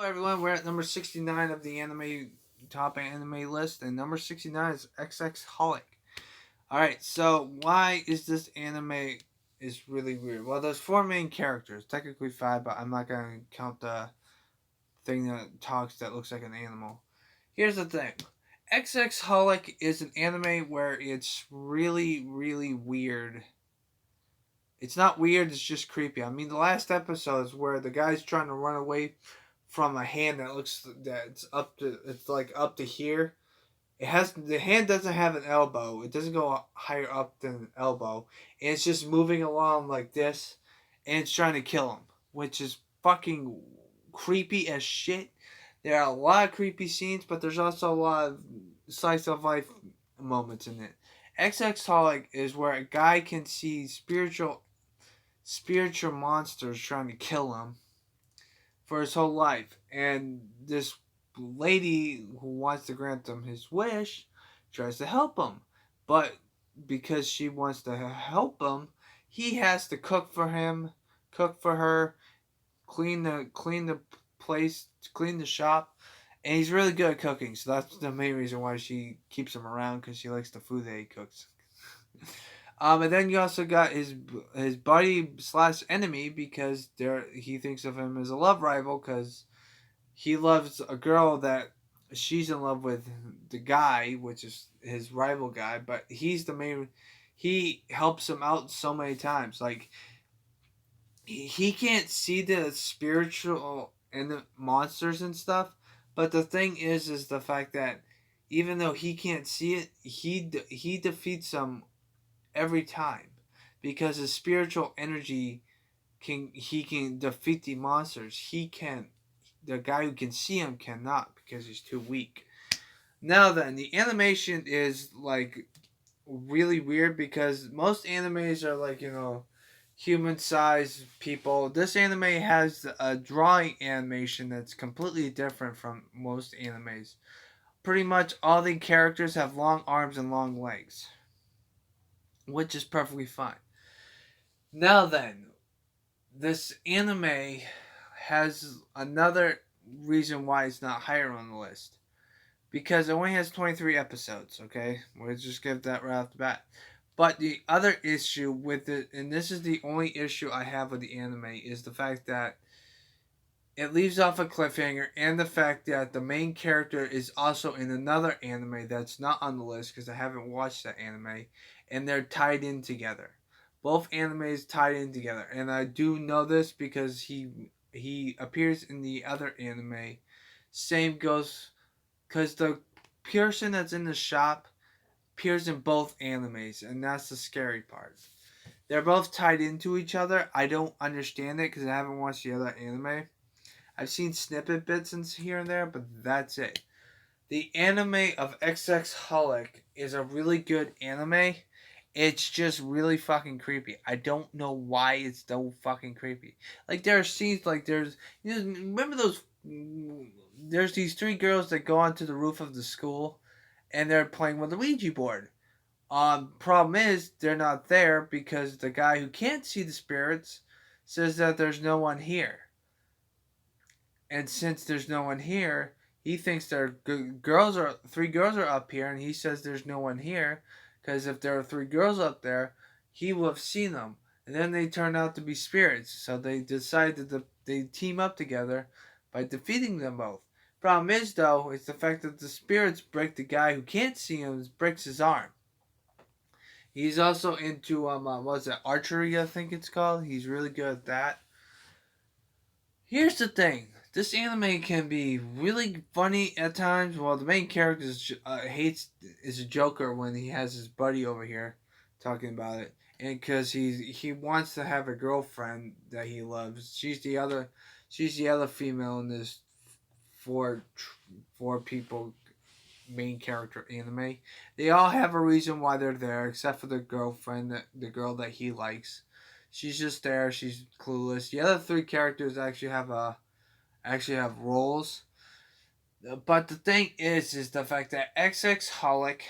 Hello everyone, we're at number 69 of the top anime list, and number 69 is Xxholic. Alright, so why is this anime is really weird? Well, there's four main characters, technically five, but I'm not gonna count the thing that talks that looks like an animal. Here's the thing. Xxholic is an anime where it's really, really weird. It's not weird, it's just creepy. I mean, the last episode is where the guy's trying to run away from a hand that's up to it's like up to here. The hand doesn't have an elbow. It doesn't go higher up than an elbow, and it's just moving along like this, and it's trying to kill him, which is fucking creepy as shit. There are a lot of creepy scenes, but there's also a lot of slice of life moments in it. XX is where a guy can see spiritual monsters trying to kill him for his whole life. And this lady who wants to grant him his wish tries to help him. But because she wants to help him, he has to cook for him, cook for her, clean the place, clean the shop. And he's really good at cooking, so that's the main reason why she keeps him around, because she likes the food that he cooks. And then you also got his buddy slash enemy, because he thinks of him as a love rival, because he loves a girl that she's in love with the guy, which is his rival guy, but he's the main. He helps him out so many times. Like he can't see the spiritual and the monsters and stuff, but the thing is the fact that even though he can't see it, he defeats them every time, because his spiritual energy can defeat the monsters. He can The guy who can see him cannot, because he's too weak. Now then, the animation is like really weird, because most animes are like, human sized people. This anime has a drawing animation that's completely different from most animes. Pretty much all the characters have long arms and long legs, which is perfectly fine. Now then, this anime has another reason why it's not higher on the list. Because it only has 23 episodes, okay? We'll just give that right off the bat. But the other issue with it, and this is the only issue I have with the anime, is the fact that it leaves off a cliffhanger, and the fact that the main character is also in another anime that's not on the list, because I haven't watched that anime, and they're tied in together. Both animes tied in together, and I do know this because he appears in the other anime. Same goes, because the person that's in the shop appears in both animes, and that's the scary part. They're both tied into each other. I don't understand it because I haven't watched the other anime. I've seen snippet bits and here and there, but that's it. The anime of Xxholic is a really good anime. It's just really fucking creepy. I don't know why it's so fucking creepy. Like there are scenes like remember those. There's these three girls that go onto the roof of the school, and they're playing with the Ouija board. Problem is they're not there because the guy who can't see the spirits says that there's no one here. And since there's no one here, he thinks three girls are up here, and he says there's no one here, because if there are three girls up there, he will have seen them. And then they turn out to be spirits, so they decide that they team up together by defeating them both. Problem is, though, it's the fact that the spirits break the guy who can't see him, breaks his arm. He's also into what's it, archery? I think it's called. He's really good at that. Here's the thing. This anime can be really funny at times. Well, the main character is a joker when he has his buddy over here talking about it, and because he wants to have a girlfriend that he loves. She's the other female in this four four people main character anime. They all have a reason why they're there, except for the girlfriend, the girl that he likes. She's just there. She's clueless. The other three characters actually have roles. But the thing is the fact that Xxholic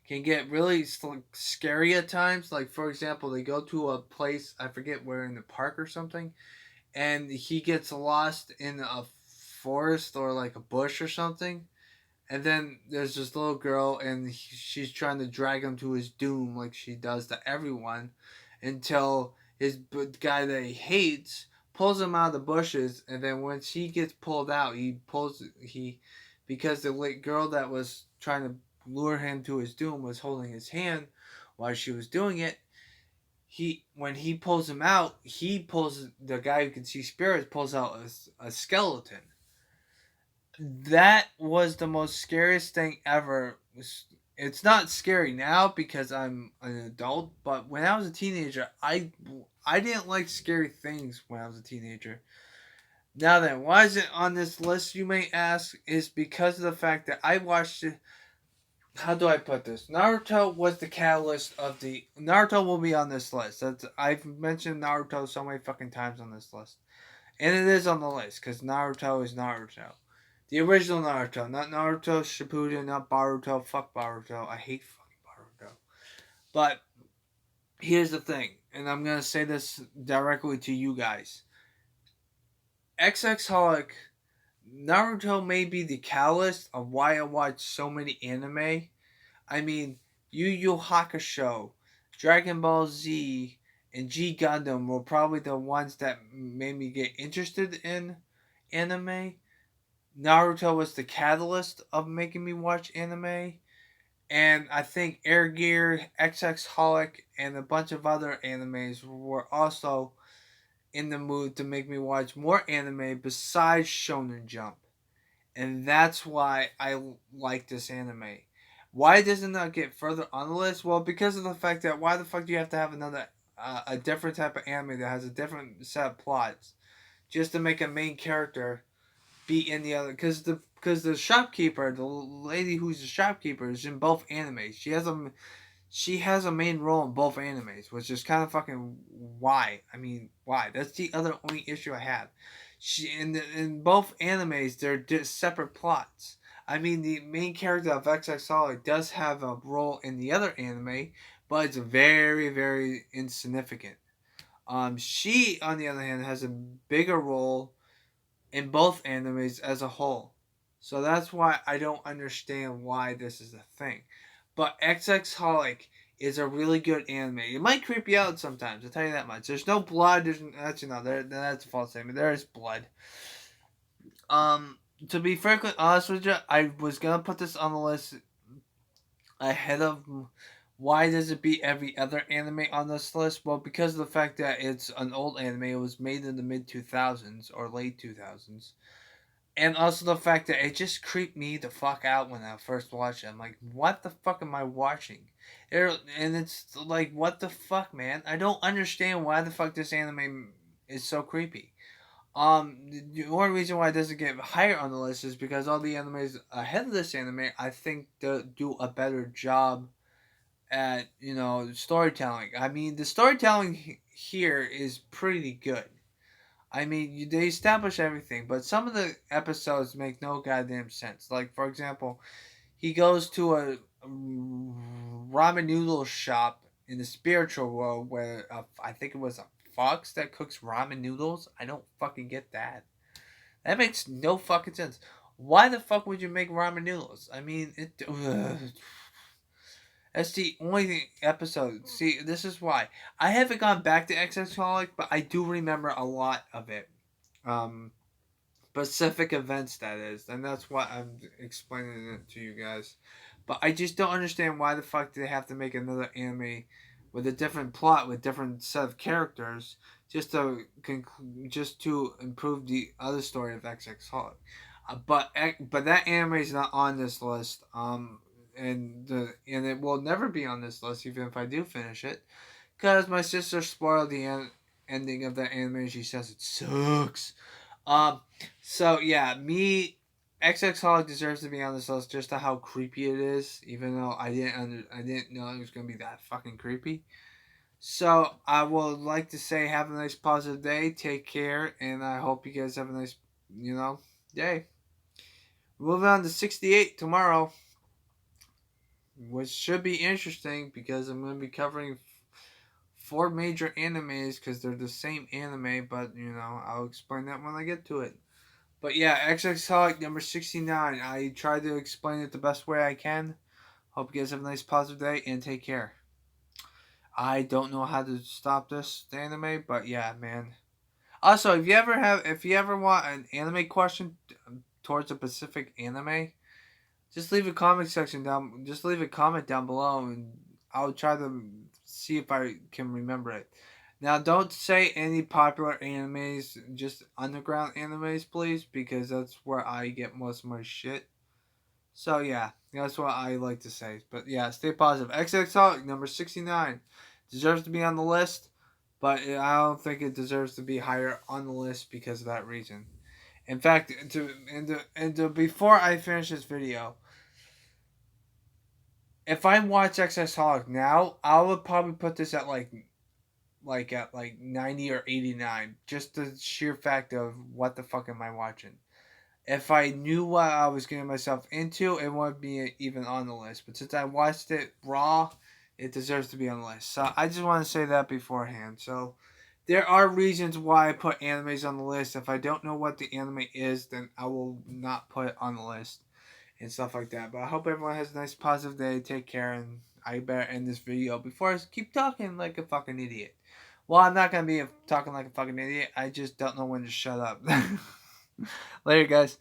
can get really scary at times. Like, for example, they go to a place, I forget where, in the park or something, and he gets lost in a forest or like a bush or something. And then there's this little girl, and she's trying to drag him to his doom, like she does to everyone, until his guy that he hates pulls him out of the bushes. And then once he gets pulled out, because the girl that was trying to lure him to his doom was holding his hand while she was doing it. When he pulls him out, the guy who can see spirits pulls out a skeleton. That was the most scariest thing ever. It's not scary now because I'm an adult, but when I was a teenager, I didn't like scary things when I was a teenager. Now then, why is it on this list, you may ask? Is because of the fact that I watched it. How do I put this? Naruto was the catalyst of the. Naruto will be on this list. I've mentioned Naruto so many fucking times on this list. And it is on the list because Naruto is Naruto. The original Naruto, not Naruto Shippuden, not Boruto. Fuck Boruto. I hate fucking Boruto. But here's the thing, and I'm gonna say this directly to you guys. Xxholic, Naruto may be the catalyst of why I watch so many anime. I mean, Yu Yu Hakusho, Dragon Ball Z, and G Gundam were probably the ones that made me get interested in anime. Naruto was the catalyst of making me watch anime. And I think Air Gear, Xxholic, and a bunch of other animes were also in the mood to make me watch more anime besides Shonen Jump. And that's why I like this anime. Why doesn't it get further on the list? Well, because of the fact that why the fuck do you have to have a different type of anime that has a different set of plots just to make a main character be in the other? Because the shopkeeper, the lady who's the shopkeeper, is in both animes. She has a main role in both animes, which is kind of fucking why. I mean, why? That's the other only issue I have. In both animes, they're just separate plots. I mean, the main character of Xxholic does have a role in the other anime, but it's very, very insignificant. She, on the other hand, has a bigger role in both animes as a whole. So that's why I don't understand why this is a thing. But Xxholic is a really good anime. It might creep you out sometimes, I'll tell you that much. There's no blood, actually no, that's a false statement. There is blood. To be frankly honest with you, I was gonna put this on the list ahead of why does it beat every other anime on this list? Well, because of the fact that it's an old anime, it was made in the mid 2000s or late 2000s. And also the fact that it just creeped me the fuck out when I first watched it. I'm like, what the fuck am I watching? And it's like, what the fuck, man? I don't understand why the fuck this anime is so creepy. The only reason why it doesn't get higher on the list is because all the animes ahead of this anime, I think, do a better job at, storytelling. I mean, the storytelling here is pretty good. I mean, they establish everything, but some of the episodes make no goddamn sense. Like, for example, he goes to a ramen noodle shop in the spiritual world where I think it was a fox that cooks ramen noodles. I don't fucking get that. That makes no fucking sense. Why the fuck would you make ramen noodles? I mean, that's the only episode. See, this is why. I haven't gone back to Xxholic, but I do remember a lot of it. Um, Specific events, that is. And that's why I'm explaining it to you guys. But I just don't understand why the fuck do they have to make another anime with a different plot, with different set of characters, just to improve the other story of Xxholic. But that anime is not on this list. And it will never be on this list even if I do finish it, because my sister spoiled the ending of that anime. She says it sucks. Um, so yeah, Xxholic deserves to be on this list just to how creepy it is. Even though I didn't know it was gonna be that fucking creepy. So I would like to say have a nice positive day. Take care, and I hope you guys have a nice, day. Moving on to 68 tomorrow, which should be interesting because I'm going to be covering four major animes because they're the same anime, but I'll explain that when I get to it. But yeah, Xxholic number 69. I try to explain it the best way I can. Hope you guys have a nice positive day and take care. I don't know how to stop this the anime, but yeah, man. Also, if you ever want an anime question towards a specific anime, just leave a comment section down. Just leave a comment down below, and I'll try to see if I can remember it. Now, don't say any popular animes, just underground animes, please, because that's where I get most of my shit. So yeah, that's what I like to say. But yeah, stay positive. XXL number 69 deserves to be on the list, but I don't think it deserves to be higher on the list because of that reason. In fact, before I finish this video, if I watch Xxholic now, I would probably put this at like 90 or 89, just the sheer fact of what the fuck am I watching. If I knew what I was getting myself into, it wouldn't be even on the list. But since I watched it raw, it deserves to be on the list. So I just want to say that beforehand. So there are reasons why I put animes on the list. If I don't know what the anime is, then I will not put it on the list and stuff like that. But I hope everyone has a nice positive day. Take care, and I better end this video before I keep talking like a fucking idiot. Well, I'm not gonna be talking like a fucking idiot. I just don't know when to shut up. Later, guys.